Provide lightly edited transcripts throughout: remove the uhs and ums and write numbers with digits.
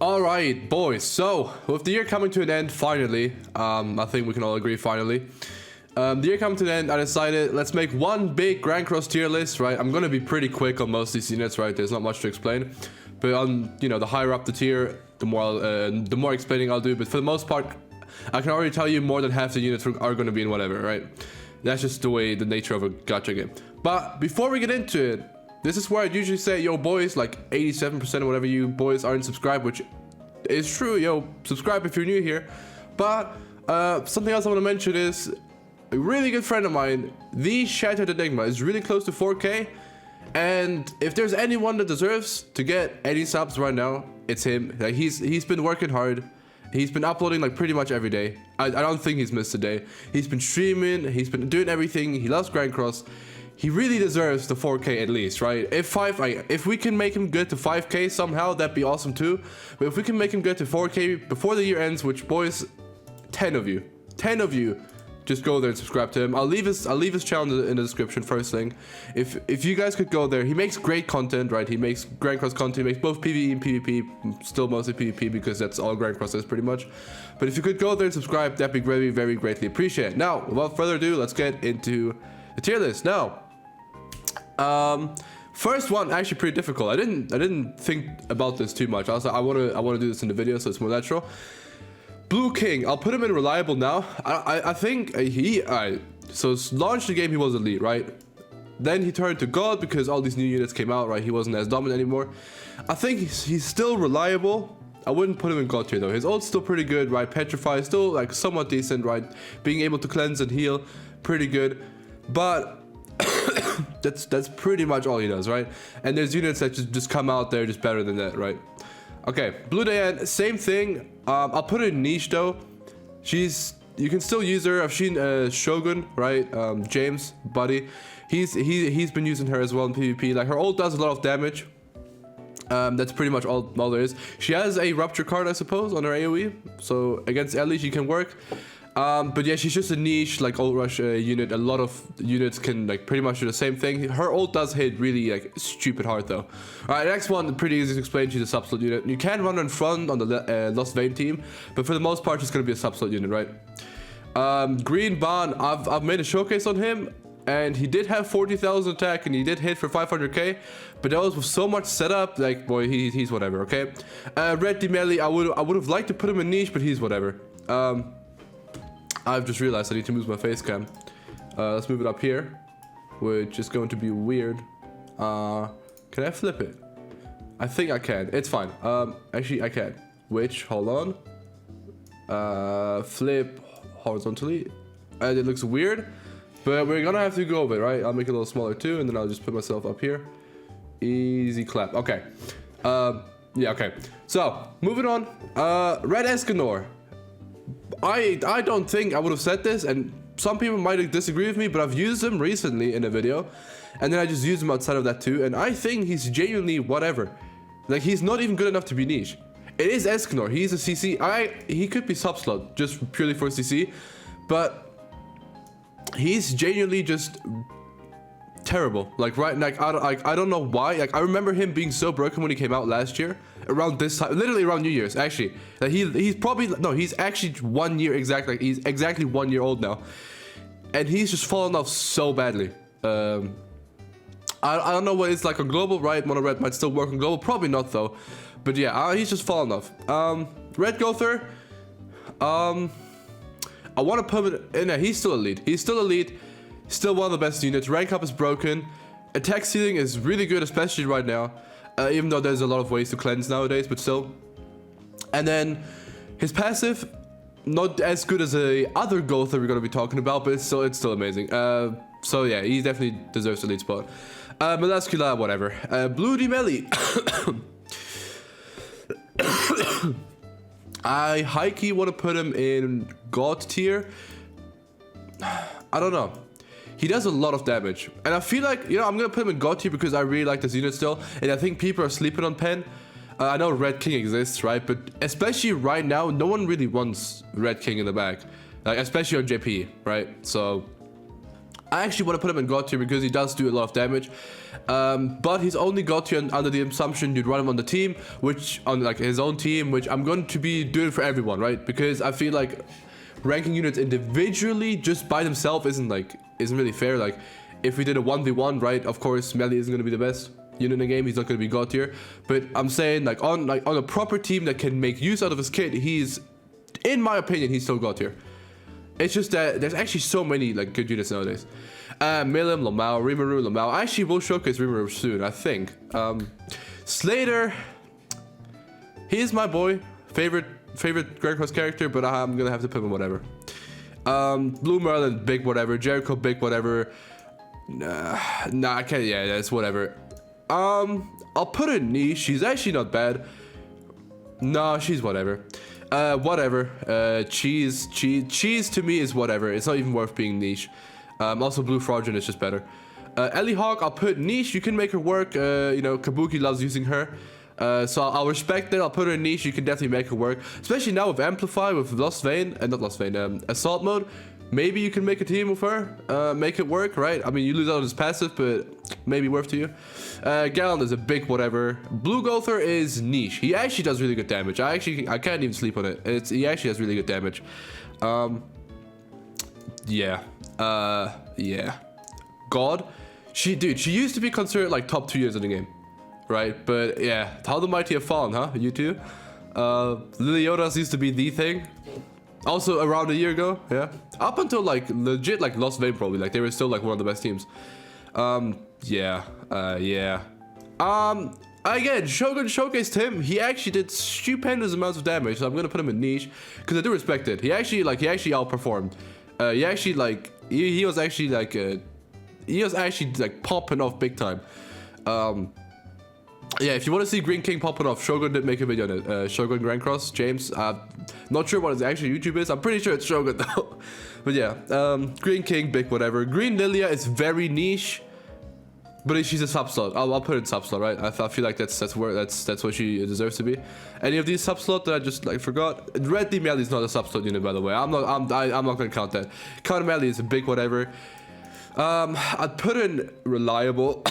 Alright, boys, so with the year coming to an end, finally, I think we can all agree, finally. The year coming to an end, I decided let's make one big Grand Cross tier list, right? I'm gonna be pretty quick on most of these units, right? There's not much to explain. But on, the higher up the tier, the more explaining I'll do. But for the most part, I can already tell you more than half the units are gonna be in whatever, right? That's just the nature of a gacha game. But before we get into it, this is where I'd usually say, yo boys, like 87% of whatever you boys aren't subscribed, which is true, yo, subscribe if you're new here. But something else I want to mention is, a really good friend of mine, the Shattered Enigma, is really close to 4K. And if there's anyone that deserves to get any subs right now, it's him. Like he's been working hard. He's been uploading like pretty much every day. I don't think he's missed a day. He's been streaming, he's been doing everything. He loves Grand Cross. He really deserves the 4K at least, right? If we can make him good to 5K somehow, that'd be awesome too. But if we can make him good to 4K before the year ends, which boys, 10 of you, just go there and subscribe to him. I'll leave his channel in the description first thing. If you guys could go there, he makes great content, right? He makes Grand Cross content, he makes both PvE and PvP, still mostly PvP because that's all Grand Cross is pretty much. But if you could go there and subscribe, that'd be very, very greatly appreciated. Now, without further ado, let's get into the tier list. Now, first one, actually pretty difficult. I didn't think about this too much. Also, I wanna do this in the video so it's more natural. Blue King, I'll put him in reliable now. I think so launched the game, he was elite, right? Then he turned to God because all these new units came out, right? He wasn't as dominant anymore. I think he's still reliable. I wouldn't put him in God tier though. His ult's still pretty good, right? Petrify is still like somewhat decent, right? Being able to cleanse and heal, pretty good. But that's pretty much all he does, right? And there's units that just come out there just better than that, right? Okay, Blue Diane, same thing. I'll put her in niche though. You can still use her. I've seen Shogun, right? James, buddy. He's been using her as well in PvP. Like her ult does a lot of damage. That's pretty much all there is. She has a rupture card, I suppose, on her AoE. So against Ellie, she can work. But yeah, she's just a niche like ult rush unit. A lot of units can like pretty much do the same thing. Her ult does hit really like stupid hard though. Alright, next one, pretty easy to explain. She's a sub-slot unit. You can run her in front on the Lost Vein team, but for the most part, she's gonna be a sub-slot unit, right? Green Ban, I've made a showcase on him, and he did have 40,000 attack, and he did hit for 500k, but that was with so much setup. Like boy, he's whatever. Okay. Red Demeli, I would have liked to put him in niche, but he's whatever. I've just realized I need to move my face cam. Let's move it up here, which is going to be weird. Can I flip it? I think I can. It's fine. Actually, I can. Which, hold on. Flip horizontally. And it looks weird, but we're gonna have to go over it, right? I'll make it a little smaller too, and then I'll just put myself up here. Easy clap. Okay. Yeah, okay. So, moving on. Red Escanor. I don't think I would have said this, and some people might disagree with me, but I've used him recently in a video, and then I just used him outside of that too, and I think he's genuinely whatever. Like, he's not even good enough to be niche. It is Escanor, he's a CC. He could be sub-slot, just purely for CC, but he's genuinely just terrible. Like, right, like I don't know why. Like, I remember him being so broken when he came out last year, around this time, literally around New Year's, actually. Like, he's probably, no, he's actually 1 year exactly. Like, he's exactly 1 year old now, and he's just fallen off so badly. I don't know what it's like on global, right? Mono Red might still work on global, probably not though. But yeah, he's just fallen off. Red Gother, I want to put it in there. He's still elite. He's still elite. Still one of the best units. Rank up is broken. Attack ceiling is really good, especially right now. Even though there's a lot of ways to cleanse nowadays, but still. And then his passive, not as good as the other Gother we're gonna be talking about, but it's still amazing. So yeah, he definitely deserves the lead spot. Melascula, whatever. Blue Demeli. I high-key want to put him in God tier. I don't know. He does a lot of damage, and I feel like, I'm gonna put him in God tier because I really like this unit still, and I think people are sleeping on Pen. I know Red King exists, right? But especially right now, no one really wants Red King in the back, like especially on JP, right? So I actually want to put him in God tier because he does do a lot of damage. But he's only God tier under the assumption you'd run him on the team, which on like his own team, which I'm going to be doing for everyone, right? Because I feel like ranking units individually just by themselves isn't really fair. Like if we did a 1v1, right? Of course, Melee isn't going to be the best unit in the game. He's not going to be God tier. But I'm saying on a proper team that can make use out of his kit, he's, in my opinion, he's still God tier. It's just that there's actually so many like good units nowadays. Milim, Lamau, Rimuru, Lamau. I actually will showcase Rimuru soon, I think. Slater, he's my boy, favorite Grand Cross character, but I'm gonna have to put him in whatever. Blue Merlin, big whatever. Jericho, big whatever. Nah, I can't. Yeah, that's whatever. I'll put her in niche. She's actually not bad. No, she's whatever. Whatever. Cheese to me is whatever. It's not even worth being niche. Also Blue Fraudulent is just better. Ellie Hawk, I'll put niche. You can make her work. You know, Kabuki loves using her. So I'll respect it. I'll put her in niche. You can definitely make her work. Especially now with Amplify, with Lost Vein, not Lost Vein, Assault Mode. Maybe you can make a team with her, make it work, right? I mean, you lose out on his passive, but maybe worth to you. Gallant is a big whatever. Blue Gother is niche. He actually does really good damage. I can't even sleep on it. He actually has really good damage. Yeah. God. She used to be considered like top 2 years in the game, right? But yeah, how the mighty have fallen, huh? You too? Liliodas used to be the thing. Also around a year ago, yeah. Up until like legit like Lost Vein probably, like they were still like one of the best teams. Yeah. Again, Shogun showcased him. He actually did stupendous amounts of damage, so I'm gonna put him in niche because I do respect it. He actually outperformed. He was actually like popping off big time. Yeah, if you want to see Green King popping off, Shogun did make a video on it. Shogun Grand Cross, James. Not sure what his actual YouTube is. I'm pretty sure it's Shogun though. But yeah, Green King, big whatever. Green Lilia is very niche, but she's a sub slot. I'll put it in sub slot, right? I feel like that's what she deserves to be. Any of these sub slot that I just like forgot. Red D Melee is not a sub slot unit, by the way. I'm not gonna count that. Counter Melee is a big whatever. I'd put in reliable.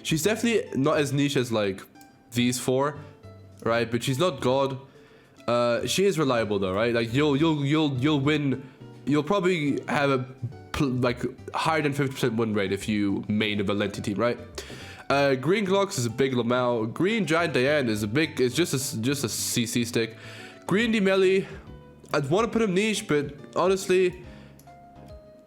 She's definitely not as niche as like these four, right? But she's not God. She is reliable though, right? Like you'll win. You'll probably have a like higher than 50% win rate if you main a Valenti team, right? Green Glocks is a big Lamau. Green Giant Diane is just a CC stick. Green D Melee, I'd want to put him niche, but honestly,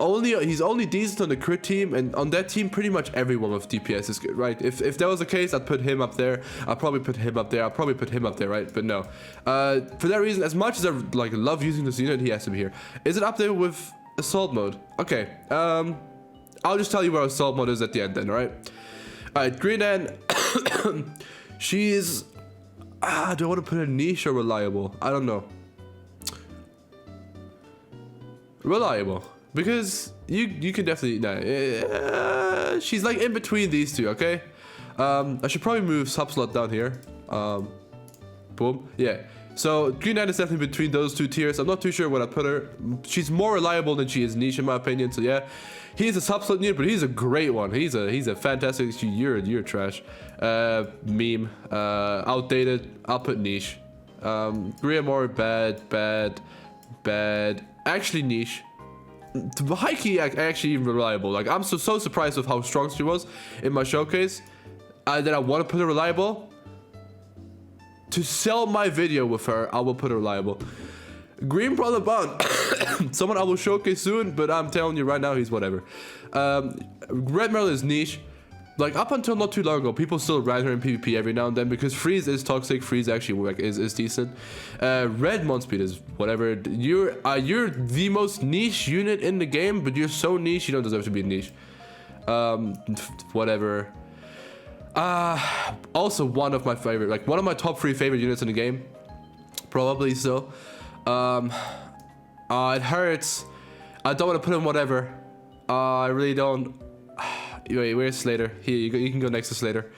he's only decent on the crit team, and on that team pretty much everyone with DPS is good, right? If that was the case, I'd put him up there. I'll probably put him up there. I'll probably put him up there, right? But no. For that reason, as much as I like love using this unit, he has to be here. Is it up there with Assault Mode? Okay. I'll just tell you where Assault Mode is at the end then, alright? Alright, Green Ann. She's... do I want to put her niche or reliable? I don't know. Reliable. Because you can definitely... Nah, she's like in between these two, okay? I should probably move Subslot down here. Boom. Yeah. So Green Knight is definitely between those two tiers. I'm not too sure what I put her. She's more reliable than she is niche in my opinion. So yeah, he's a subslot unit, but he's a great one. He's a fantastic. You're trash. Meme. Outdated. I'll put niche. Griamore, bad. Actually niche. High-key actually even reliable. Like I'm so surprised with how strong she was in my showcase that I want to put her reliable. To sell my video with her, I will put her reliable. Green Brother Bond. Someone I will showcase soon, but I'm telling you right now, he's whatever. Red Merle is niche. Like up until not too long ago, people still ran her in PvP every now and then because Freeze is toxic. Freeze actually is decent. Red Monspeed is whatever. You're the most niche unit in the game, but you're so niche you don't deserve to be niche. Whatever. Also one of my favorite, like one of my top 3 favorite units in the game, probably so. It hurts. I don't want to put in whatever. I really don't. Wait, where's Slater? Here, you can go next to Slater.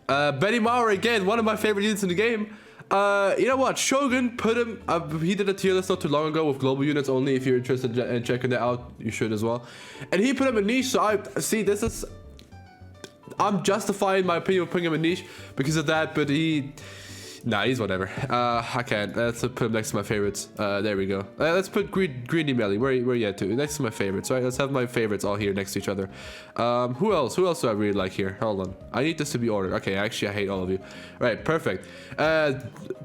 Betty Mauer again, one of my favorite units in the game. You know what? Shogun put him. He did a tier list not too long ago with global units only. If you're interested in checking that out, you should as well. And he put him in niche. So I see this is. I'm justifying my opinion of putting him in niche because of that. But nah, he's whatever. I can't. Let's put him next to my favorites. There we go. Let's put Greedy Melly. Where you at to? Next to my favorites, right? Let's have my favorites all here next to each other. Who else? Who else do I really like here? Hold on. I need this to be ordered. Okay, actually, I hate all of you. Right, perfect.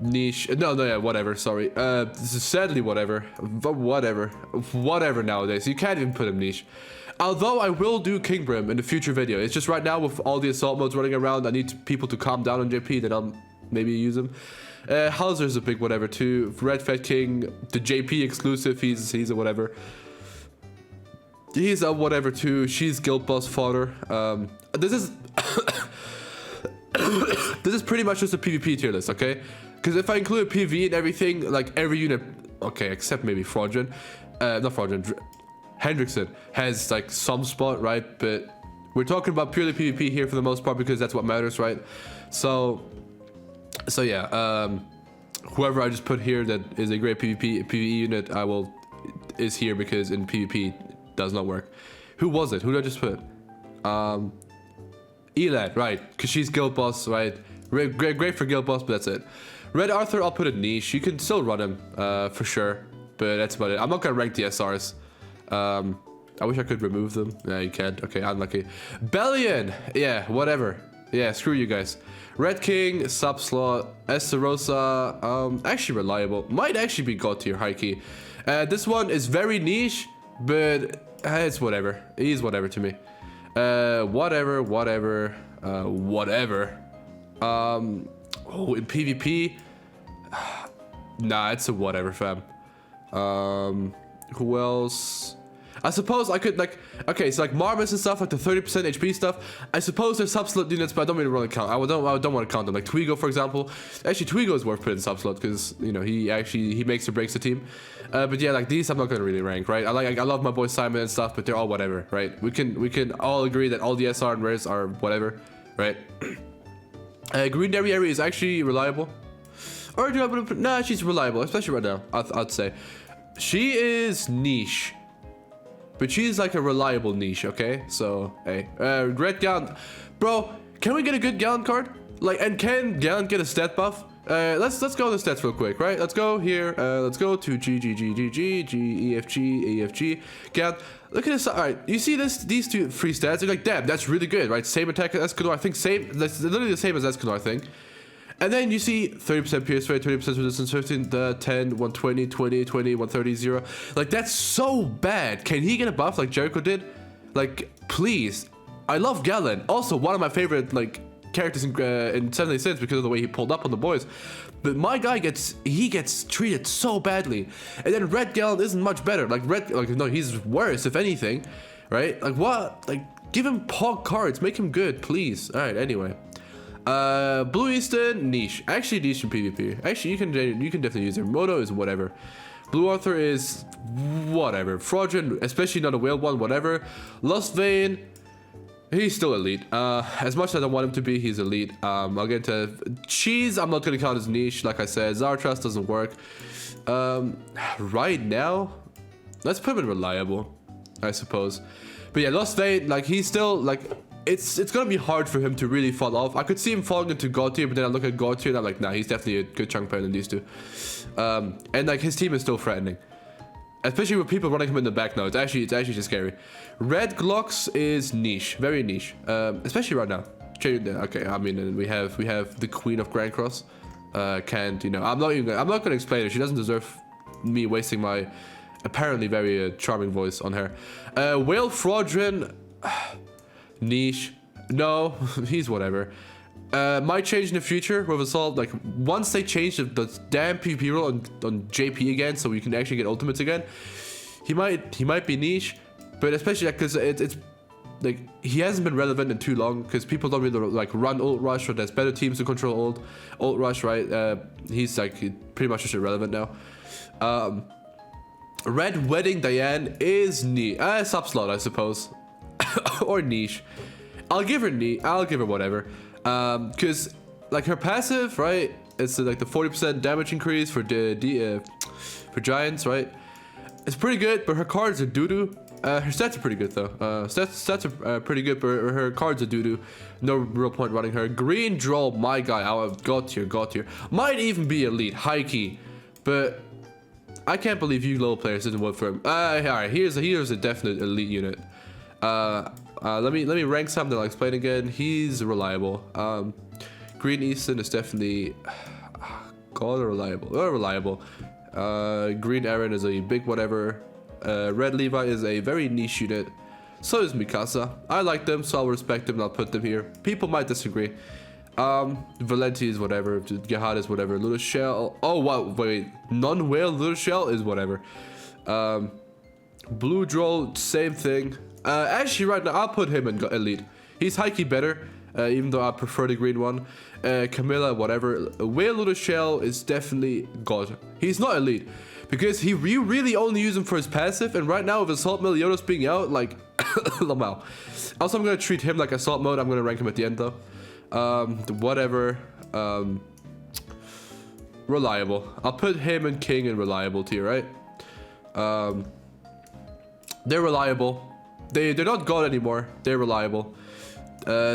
Niche. No, yeah, whatever. Sorry. This is sadly whatever. But whatever nowadays. You can't even put him niche. Although I will do King Brim in the future video. It's just right now with all the assault modes running around, I need people to calm down on JP. Then I'll maybe use him. Hauser's a big whatever too. Red Fat King, the JP exclusive. He's a whatever. He's a whatever too. She's guild boss fodder. This is this is pretty much just a PvP tier list, okay? Because if I include PvE and everything, like every unit, okay, except maybe Fraudulent, not Fraudulent. Hendrickson has like some spot, right? But we're talking about purely PvP here for the most part because that's what matters, right? So yeah, whoever I just put here that is a great PvE unit, is here because in PvP it does not work. Who was it? Who did I just put? Elad, right? Because she's guild boss, right? Great for guild boss, but that's it. Red Arthur, I'll put a niche. You can still run him, for sure, but that's about it. I'm not gonna rank the SRs. I wish I could remove them. Yeah, you can't. Okay, unlucky. Bellion! Yeah, whatever. Yeah, screw you guys. Red King, Subslot, Esterosa, actually reliable. Might actually be god tier, high key. This one is very niche, but it's whatever. He's whatever to me. Whatever. Oh, in PvP? Nah, it's a whatever, fam. Who else? I suppose I could, like, okay, so like Marmus and stuff, like the 30% HP stuff, I suppose they're sub-slot units, but I don't really want to count. I don't want to count them. Like Twigo, for example. Actually, Twigo is worth putting in sub-slot because, you know, he makes or breaks the team. But yeah, like these I'm not gonna really rank, right? I love my boy Simon and stuff, but they're all whatever, right? We can all agree that all the SR and rares are whatever, right? Green Derriere is actually reliable. Or do I put, nah, she's reliable, especially right now, I'd say. She is niche. But she's like a reliable niche, okay? So, hey. Red Gallant. Bro, can we get a good Gallant card? Like, and can Gallant get a stat buff? Let's go to the stats real quick, right? Let's go here. Let's go to G, E, F, G. Gallant. Look at this. Alright, you see these two free stats? You're like, damn, that's really good, right? Same attack as Escanor. I think that's literally the same as Escanor, I think. And then you see 30% pierce rate, 20% resistance, 15, 10, 120, 20, 130, 0. Like, that's so bad. Can he get a buff like Jericho did? Like, please. I love Galen. Also, one of my favorite, like, characters in 70 Cents because of the way he pulled up on the boys. But my guy gets treated so badly. And then Red Galen isn't much better. Like, no, he's worse, if anything. Right? Like, what? Like, give him Pog cards. Make him good, please. Alright, anyway. Blue Easton, niche. Actually niche in PvP. Actually, you can definitely use her. Moto is whatever. Blue Arthur is whatever. Fraudulent, especially not a whale one, whatever. Lost Vein, he's still elite. As much as I want him to be, he's elite. I'll get to Cheese, I'm not gonna count as niche, like I said. Zartras doesn't work. Right now, let's put him in reliable, I suppose. But yeah, Lost Vein, like he's still like it's gonna be hard for him to really fall off. I could see him falling into God tier, but then I look at God tier and I'm like, nah, he's definitely a good chunk better than these two. And like his team is still threatening, especially with people running him in the back now. It's actually just scary. Red Glocks is niche, very niche, especially right now. Okay, I mean we have the Queen of Grand Cross. Can't, you know, I'm not gonna explain it. She doesn't deserve me wasting my apparently very charming voice on her. Whale Fraudrin. Niche. No, he's whatever. Might change in the future with Assault. Like, once they change the damn PvP rule on JP again, so we can actually get ultimates again, he might be niche, but especially because it's like he hasn't been relevant in too long because people don't really like run ult rush, or there's better teams to control ult rush, right? He's like pretty much just irrelevant now. Red Wedding Diane is niche. Subslot, I suppose. Or niche. I'll give her whatever. Because like her passive, right? It's like the 40% damage increase for for giants, right? It's pretty good, but her cards are doo-doo. Her stats are pretty good though. Stats are pretty good, but her cards are doo-doo. No real point running her. Green Droll, my guy. God tier. Might even be elite, high key, but I can't believe you low players didn't vote for him. Alright, here's a definite elite unit. Let me rank some, then I'll explain again. He's reliable. Green Easton is definitely God reliable. Green Aaron is a big whatever. Red Levi is a very niche unit. So is Mikasa. I like them, so I'll respect them and I'll put them here. People might disagree. Valenti is whatever. Gehad is whatever. Little Shell. Oh, wow. Wait. Non-whale Little Shell is whatever. Blue Droll, same thing. Actually, right now, I'll put him in elite. He's high-key better, even though I prefer the green one. Camilla, whatever. Whale Little Shell is definitely God. He's not elite. Because you really only use him for his passive, and right now with Assault Meliodas being out, like, Lamau. Also, I'm gonna treat him like Assault mode. I'm gonna rank him at the end though. Whatever. Reliable. I'll put him and King in reliable tier, right? They're reliable. They're not God anymore. They're reliable.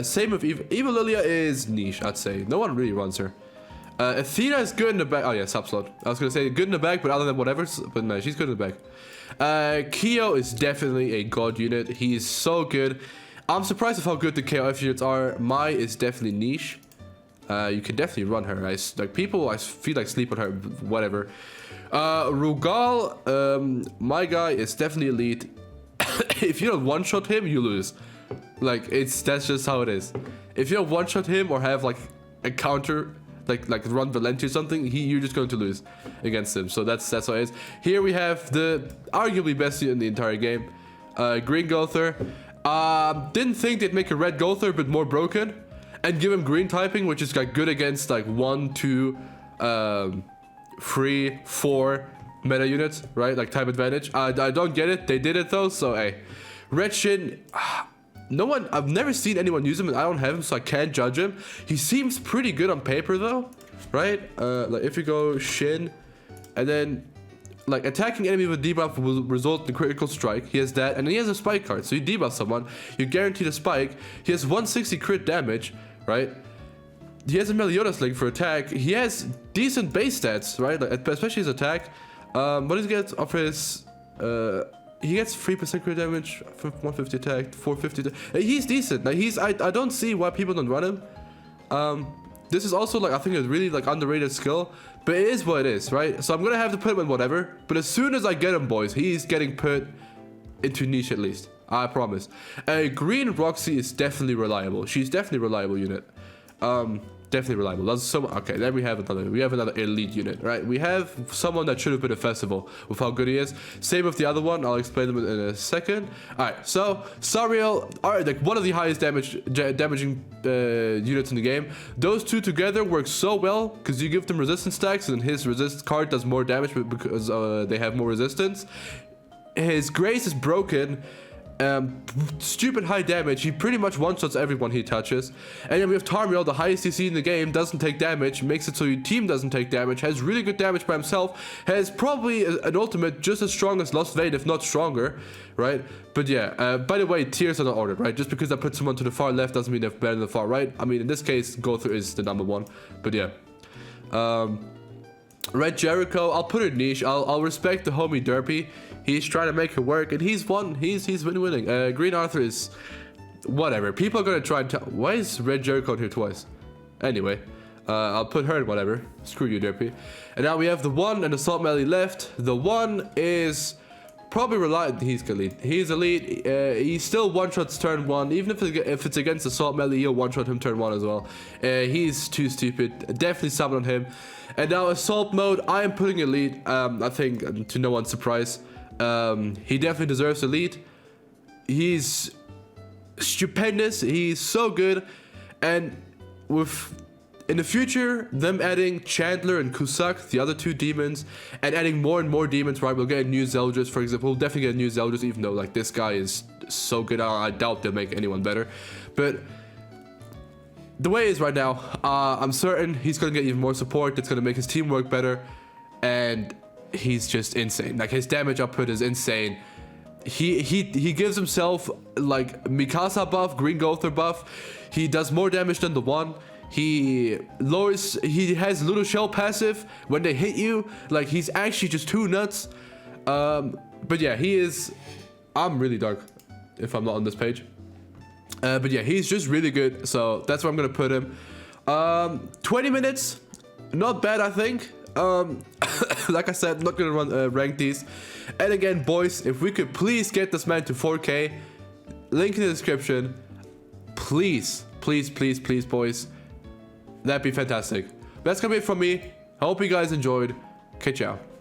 Same with Eva. Eva Lilia is niche, I'd say. No one really runs her. Athena is good in the back. Oh yeah, subslot. I was gonna say good in the back, but other than whatever, but no, she's good in the back. Kyo is definitely a God unit. He's so good. I'm surprised of how good the KOF units are. Mai is definitely niche. You can definitely run her. People, I feel like sleep on her. Whatever. Rugal, my guy is definitely elite. If you don't one-shot him, you lose. That's just how it is. If you don't one-shot him or have like a counter. Like run Valenti or something, you're just going to lose against him. So that's how it is. Here we have the arguably best unit in the entire game. Green Gother. Didn't think they'd make a red Gother, but more broken. And give him green typing, which is like good against like 1, 2, 3, 4 meta units, right? Like type advantage. I don't get it. They did it though, so hey. Red Shin. I've never seen anyone use him and I don't have him, so I can't judge him. He seems pretty good on paper though, right? Like if you go Shin, and then like attacking enemy with debuff will result in a critical strike. He has that, and then he has a spike card. So you debuff someone, you guarantee a spike. He has 160 crit damage, right? He has a Meliodas link for attack. He has decent base stats, right? Like, especially his attack. What does he get off his he gets 3% crit damage, 150 attack, 450. He's decent. Like I don't see why people don't run him. This is also like I think a really like underrated skill, but it is what it is, right? So I'm gonna have to put him in whatever. But as soon as I get him, boys, he's getting put into niche at least. I promise. Green Roxy is definitely reliable. She's definitely a reliable unit. Definitely reliable. That's so okay. Then we have another elite unit, right? We have someone that should have been a festival with how good he is. Same with the other one. I'll explain them in a second. All right. So Sariel are like one of the highest damaging units in the game. Those two together work so well because you give them resistance stacks, and his resist card does more damage because they have more resistance. His grace is broken. Stupid high damage. He pretty much one-shots everyone he touches. And then we have Tarmiel, the highest CC in the game, doesn't take damage, makes it so your team doesn't take damage, has really good damage by himself, has probably an ultimate just as strong as Lost Vein, if not stronger, right? But yeah, by the way, tiers are not ordered, right? Just because I put someone to the far left doesn't mean they're better than the far right. I mean, in this case, Gother is the number one, but yeah. Red Jericho, I'll put it niche. I'll respect the homie Derpy. He's trying to make it work, and he's won. He's been winning. Green Arthur is whatever. People are gonna try and tell. Why is Red Jericho here twice? Anyway, I'll put her in whatever. Screw you, Derpy. And now we have the one and Assault Melee left. The one is probably reliant. He's elite. He's elite. He still one-shots turn 1. Even if it's against Assault Melee, he'll one-shot him turn 1 as well. He's too stupid. Definitely summon on him. And now Assault mode, I am putting elite. I think to no one's surprise. He definitely deserves elite. He's stupendous. He's so good. And with in the future, them adding Chandler and Kusak, the other two demons, and adding more and more demons, right? We'll get a new Zeldris, for example. We'll definitely get a new Zeldris, even though like this guy is so good. I doubt they'll make anyone better. But the way it is right now, I'm certain he's gonna get even more support. That's gonna make his team work better, and he's just insane. Like, his damage output is insane. He gives himself like Mikasa buff, Green Gother buff. He does more damage than the one. He has little shell passive when they hit you. Like, he's actually just too nuts. But yeah, I'm really dark if I'm not on this page. But yeah, he's just really good. So that's where I'm gonna put him. 20 minutes, not bad, I think. Like I said, I'm not gonna rank these. And again, boys, if we could please get this man to 4K, link in the description. Please, please, please, please, boys. That'd be fantastic. That's gonna be it from me. I hope you guys enjoyed. Okay, ciao.